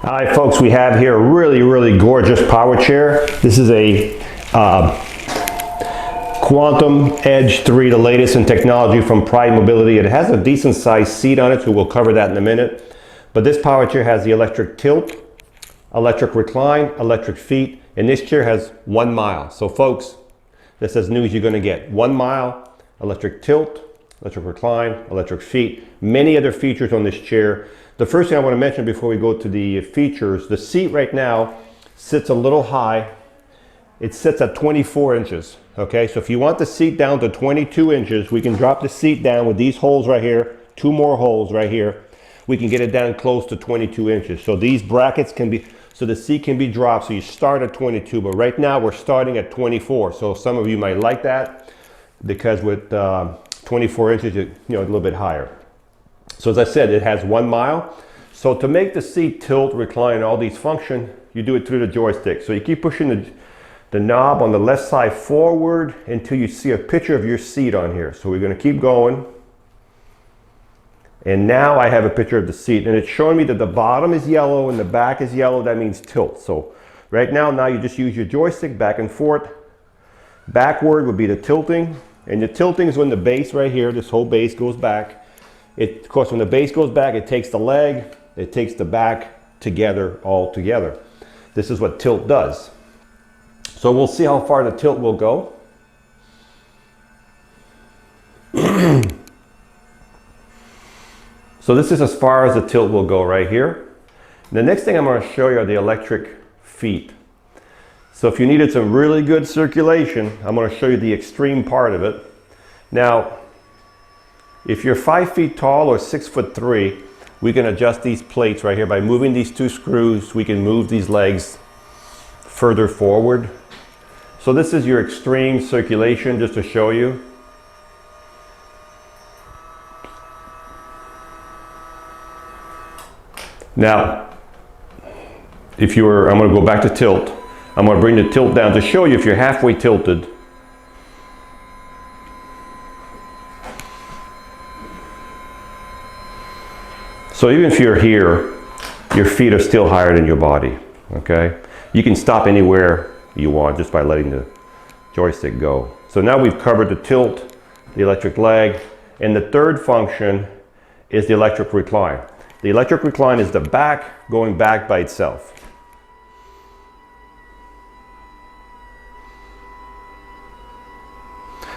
Hi folks, we have here a really gorgeous power chair. This is a Quantum Edge 3, the latest in technology from Pride Mobility. It has a decent sized seat on it, so we'll cover that in a minute. But this power chair has the electric tilt, electric recline, electric feet, and this chair has 1 mile. So folks, this is news you're going to get. 1 mile, electric tilt, electric recline, electric feet, many other features on this chair. The first thing I want to mention before we go to the features, the seat right now sits a little high. It sits at 24 inches. Okay, so if you want the seat down to 22 inches, we can drop the seat down with these holes right here, 2 more holes right here. We can get it down close to 22 inches. So these brackets can be, so the seat can be dropped. So you start at 22, but right now we're starting at 24. So some of you might like that because with 24 inches, you know, a little bit higher. So as I said, it has 1 mile. So to make the seat tilt, recline, all these function, you do it through the joystick. So you keep pushing the knob on the left side forward until you see a picture of your seat on here. So we're going to keep going. And now I have a picture of the seat, and it's showing me that the bottom is yellow and the back is yellow. That means tilt. So right now you just use your joystick back and forth. Backward would be the tilting, and the tilting is when the base right here, this whole base goes back. Of course, when the base goes back, it takes the leg, it takes the back together, all together. This is what tilt does. So we'll see how far the tilt will go. So this is as far as the tilt will go right here. The next thing I'm going to show you are the electric feet. So if you needed some really good circulation, I'm going to show you the extreme part of it. Now, if you're 5 feet tall or 6'3", we can adjust these plates right here by moving these 2 screws. We can move these legs further forward. So this is your extreme circulation, just to show you. Now, I'm going to go back to tilt. I'm going to bring the tilt down to show you if you're halfway tilted. So even if you're here, your feet are still higher than your body, okay? You can stop anywhere you want just by letting the joystick go. So now we've covered the tilt, the electric leg, and the third function is the electric recline. The electric recline is the back going back by itself.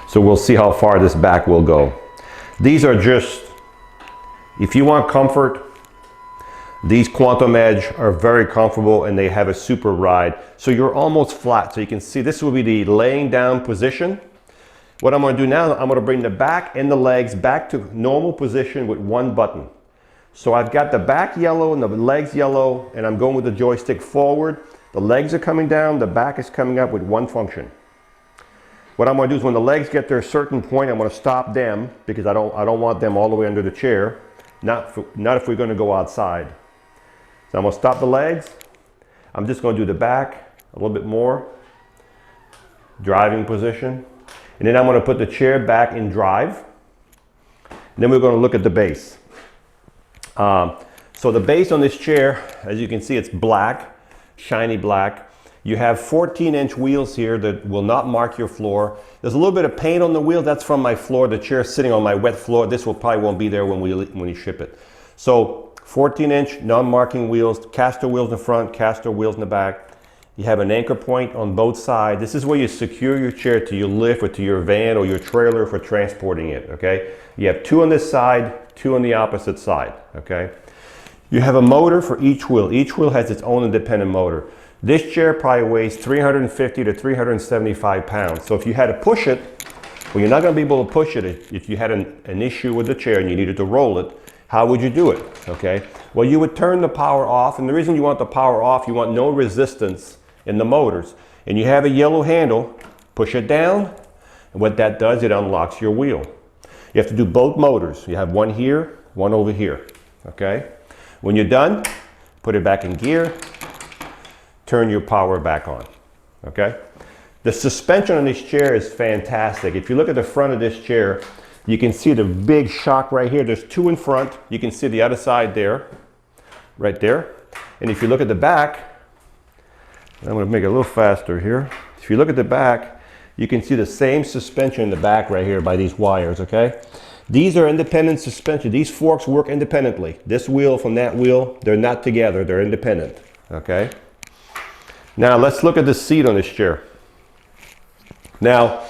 So we'll see how far this back will go. These are just, if you want comfort, these Quantum Edge are very comfortable and they have a super ride. So you're almost flat. So you can see this will be the laying down position. What I'm going to do now, I'm going to bring the back and the legs back to normal position with 1 button. So I've got the back yellow and the legs yellow, and I'm going with the joystick forward. The legs are coming down, the back is coming up with 1 function. What I'm going to do is when the legs get to a certain point, I'm going to stop them because I don't want them all the way under the chair. Not if we're going to go outside. So I'm going to stop the legs. I'm just going to do the back a little bit more. Driving position. And then I'm going to put the chair back in drive. And then we're going to look at the base. So the base on this chair, as you can see, it's black, shiny black. You have 14-inch wheels here that will not mark your floor. There's a little bit of paint on the wheel. That's from my floor. The chair's sitting on my wet floor. This probably won't be there when we ship it. So 14-inch non-marking wheels, caster wheels in the front, caster wheels in the back. You have an anchor point on both sides. This is where you secure your chair to your lift or to your van or your trailer for transporting it, okay? You have 2 on this side, 2 on the opposite side, okay? You have a motor for each wheel. Each wheel has its own independent motor. This chair probably weighs 350 to 375 pounds. So if you had to push it, well, you're not going to be able to push it if you had an issue with the chair and you needed to roll it. How would you do it? Okay. Well, you would turn the power off, and the reason you want the power off, you want no resistance in the motors. And you have a yellow handle, push it down, and what that does, it unlocks your wheel. You have to do both motors. You have 1 here, 1 over here. Okay. When you're done, put it back in gear. Turn your power back on, okay? The suspension on this chair is fantastic. If you look at the front of this chair, You can see the big shock right here. There's two in front. You can see the other side there, right there. And if you look at the back, I'm going to make it a little faster here. If you look at the back, you can see the same suspension in the back right here by these wires, okay? These are independent suspension. These forks work independently. This wheel from that wheel, they're not together, they're independent, okay? Now let's look at the seat on this chair. Now,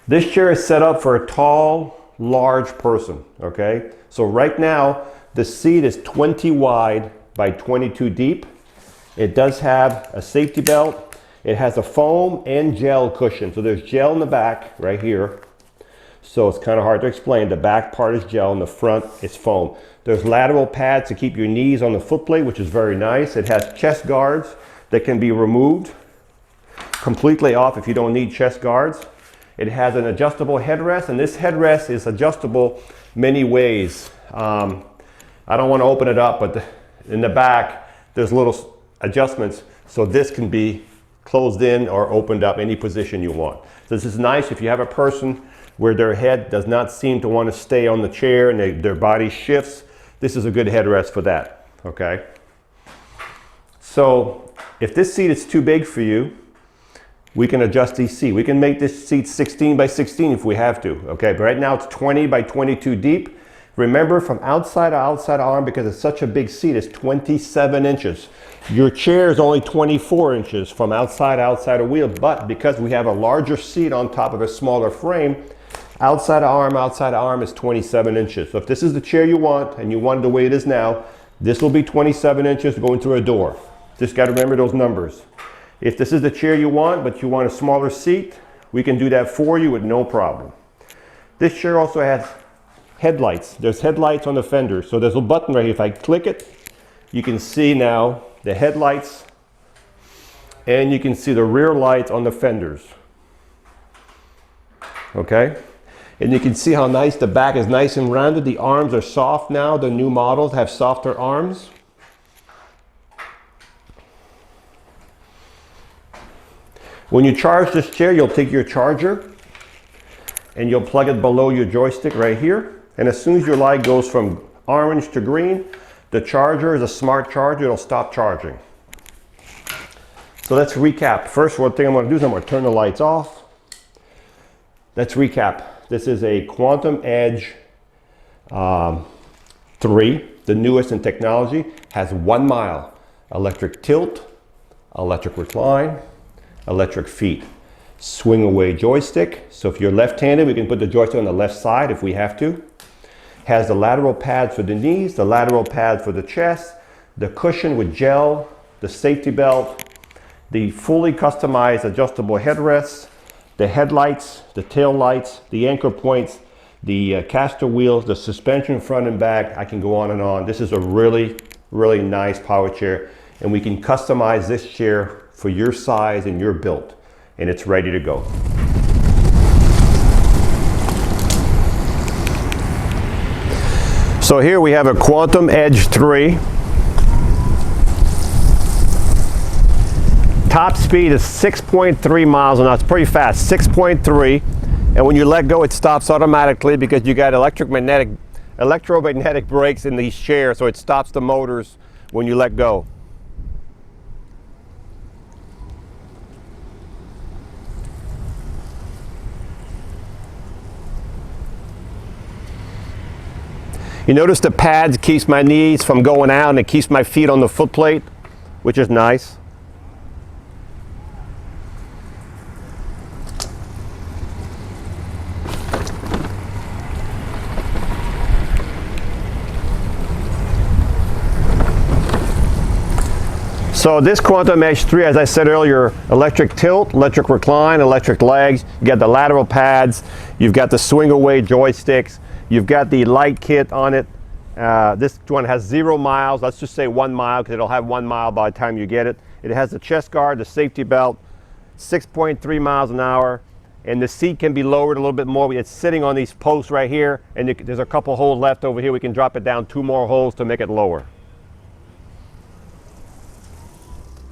this chair is set up for a tall, large person, okay? So right now, the seat is 20 wide by 22 deep. It does have a safety belt. It has a foam and gel cushion. So there's gel in the back right here. So it's kind of hard to explain. The back part is gel and the front is foam. There's lateral pads to keep your knees on the footplate, which is very nice. It has chest guards that can be removed completely off if you don't need chest guards. It has an adjustable headrest, and this headrest is adjustable many ways. I don't want to open it up, but in the back, there's little adjustments. So this can be closed in or opened up any position you want. So this is nice if you have a person where their head does not seem to want to stay on the chair and their body shifts. This is a good headrest for that, okay? So if this seat is too big for you, we can adjust these seats. We can make this seat 16 by 16 if we have to, okay? But right now it's 20 by 22 deep. Remember, from outside to outside arm, because it's such a big seat, it's 27 inches. Your chair is only 24 inches from outside a wheel, but because we have a larger seat on top of a smaller frame, outside arm is 27 inches. So if this is the chair you want, and you want it the way it is now, this will be 27 inches going through a door. Just got to remember those numbers. If this is the chair you want, but you want a smaller seat, we can do that for you with no problem. This chair also has headlights. There's headlights on the fender. So there's a button right here. If I click it, you can see now the headlights, and you can see the rear lights on the fenders. Okay? And you can see how nice the back is, nice and rounded. The arms are soft now. The new models have softer arms. When you charge this chair, you'll take your charger and you'll plug it below your joystick right here. And as soon as your light goes from orange to green, the charger is a smart charger. It'll stop charging. So let's recap. First, one thing I'm going to do is I'm going to turn the lights off. Let's recap. This is a Quantum Edge 3, the newest in technology. Has 1 mile electric tilt, electric recline, electric feet, swing away joystick. So if you're left-handed, we can put the joystick on the left side if we have to. Has the lateral pads for the knees, the lateral pad for the chest, the cushion with gel, the safety belt, the fully customized adjustable headrests, the headlights, the tail lights, the anchor points, the caster wheels, the suspension front and back. I can go on and on. This is a really, really nice power chair, and we can customize this chair for your size and your build, and it's ready to go. So here we have a Quantum Edge 3. Top speed is 6.3 miles an hour. It's pretty fast, 6.3. And when you let go, it stops automatically because you got electromagnetic brakes in these chairs, so it stops the motors when you let go. You notice the pads keeps my knees from going out, and it keeps my feet on the foot plate, which is nice. So this Quantum Edge 3, as I said earlier, electric tilt, electric recline, electric legs. You got the lateral pads, you've got the swing away joysticks, you've got the light kit on it. This one has 0 miles. Let's just say 1 mile because it'll have 1 mile by the time you get it. It has the chest guard, the safety belt, 6.3 miles an hour, and the seat can be lowered a little bit more. It's sitting on these posts right here, and there's a couple holes left over here. We can drop it down 2 more holes to make it lower.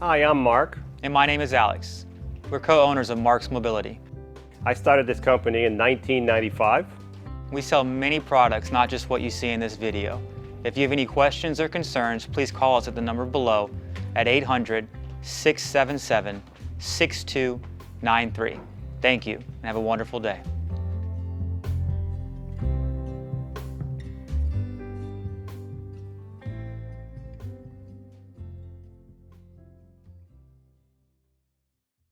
Hi, I'm Mark. And my name is Alex. We're co-owners of Marc's Mobility. I started this company in 1995. We sell many products, not just what you see in this video. If you have any questions or concerns, please call us at the number below at 800-677-6293. Thank you, and have a wonderful day.